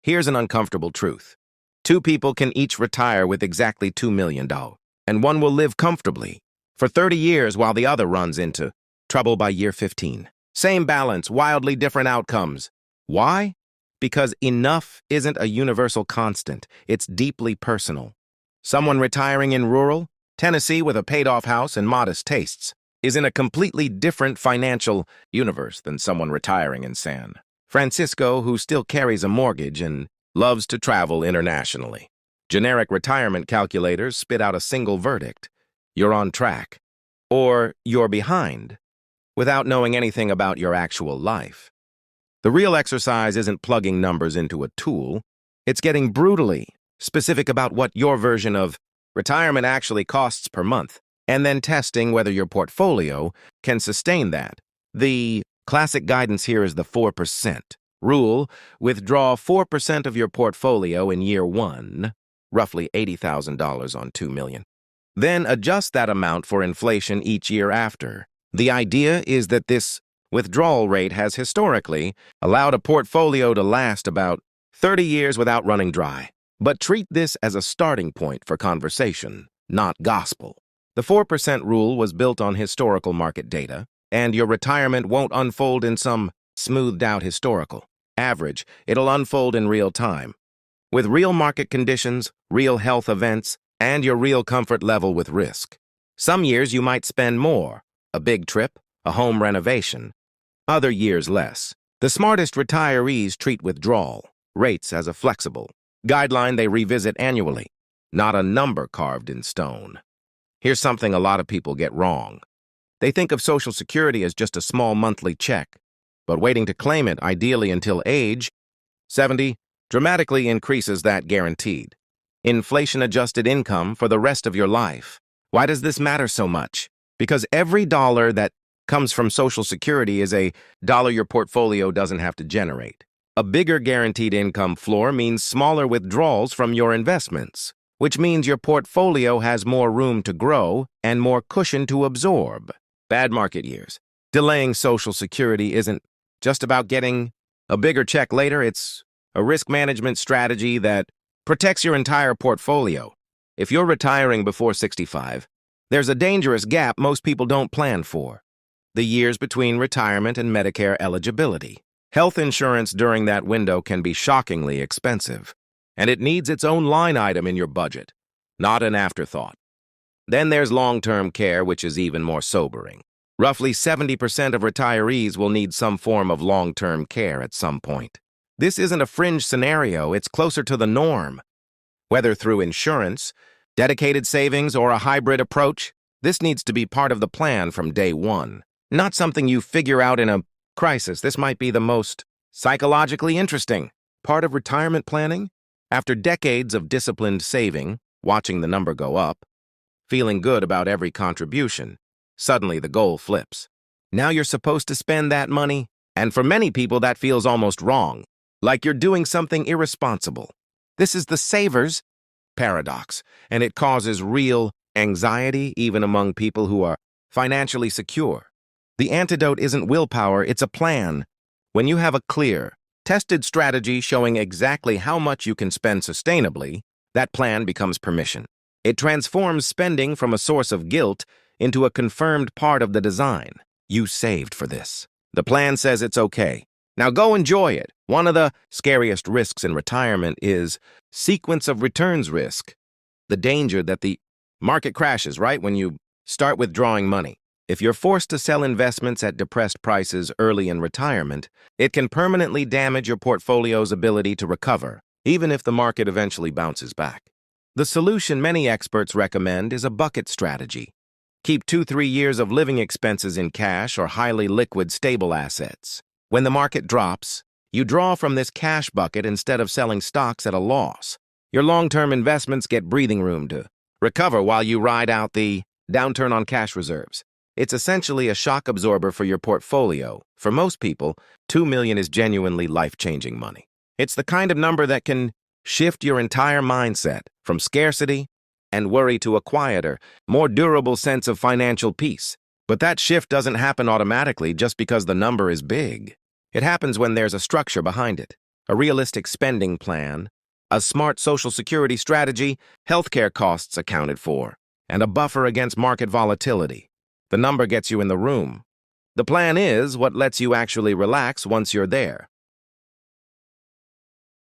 Here's an uncomfortable truth. Two people can each retire with exactly $2 million, and one will live comfortably for 30 years while the other runs into trouble by year 15. Same balance, wildly different outcomes. Why? Because enough isn't a universal constant. It's deeply personal. Someone retiring in rural Tennessee with a paid-off house and modest tastes is in a completely different financial universe than someone retiring in San Francisco who still carries a mortgage and loves to travel internationally. Generic retirement calculators spit out a single verdict: you're on track, or you're behind, without knowing anything about your actual life. The real exercise isn't plugging numbers into a tool. It's getting brutally specific about what your version of retirement actually costs per month, and then testing whether your portfolio can sustain that. The classic guidance here is the 4% rule. Withdraw 4% of your portfolio in year one, roughly $80,000 on $2 million. Then adjust that amount for inflation each year after. The idea is that this withdrawal rate has historically allowed a portfolio to last about 30 years without running dry. But treat this as a starting point for conversation, not gospel. The 4% rule was built on historical market data, and your retirement won't unfold in some smoothed-out historical average. It'll unfold in real time, with real market conditions, real health events, and your real comfort level with risk. Some years you might spend more, a big trip, a home renovation. Other years less. The smartest retirees treat withdrawal rates as a flexible guideline they revisit annually, not a number carved in stone. Here's something a lot of people get wrong. They think of Social Security as just a small monthly check, but waiting to claim it, ideally until age 70, dramatically increases that guaranteed inflation-adjusted income for the rest of your life. Why does this matter so much? Because every dollar that comes from Social Security is a dollar your portfolio doesn't have to generate. A bigger guaranteed income floor means smaller withdrawals from your investments, which means your portfolio has more room to grow and more cushion to absorb. Bad market years. Delaying Social Security isn't just about getting a bigger check later. It's a risk management strategy that protects your entire portfolio. If you're retiring before 65, there's a dangerous gap most people don't plan for: the years between retirement and Medicare eligibility. Health insurance during that window can be shockingly expensive, and it needs its own line item in your budget, not an afterthought. Then there's long-term care, which is even more sobering. Roughly 70% of retirees will need some form of long-term care at some point. This isn't a fringe scenario, it's closer to the norm. Whether through insurance, dedicated savings, or a hybrid approach, this needs to be part of the plan from day one. Not something you figure out in a crisis. This might be the most psychologically interesting part of retirement planning. After decades of disciplined saving, watching the number go up, feeling good about every contribution, suddenly the goal flips. Now you're supposed to spend that money, and for many people that feels almost wrong, like you're doing something irresponsible. This is the saver's paradox, and it causes real anxiety even among people who are financially secure. The antidote isn't willpower, it's a plan. When you have a clear, tested strategy showing exactly how much you can spend sustainably, that plan becomes permission. It transforms spending from a source of guilt into a confirmed part of the design. You saved for this. The plan says it's okay. Now go enjoy it. One of the scariest risks in retirement is sequence of returns risk. The danger that the market crashes right when you start withdrawing money. If you're forced to sell investments at depressed prices early in retirement, it can permanently damage your portfolio's ability to recover, even if the market eventually bounces back. The solution many experts recommend is a bucket strategy. Keep 2-3 years of living expenses in cash or highly liquid stable assets. When the market drops, you draw from this cash bucket instead of selling stocks at a loss. Your long-term investments get breathing room to recover while you ride out the downturn on cash reserves. It's essentially a shock absorber for your portfolio. For most people, $2 million is genuinely life-changing money. It's the kind of number that can shift your entire mindset from scarcity and worry to a quieter, more durable sense of financial peace. But that shift doesn't happen automatically just because the number is big. It happens when there's a structure behind it. a realistic spending plan, a smart Social Security strategy, healthcare costs accounted for, and a buffer against market volatility. The number gets you in the room. The plan is what lets you actually relax once you're there.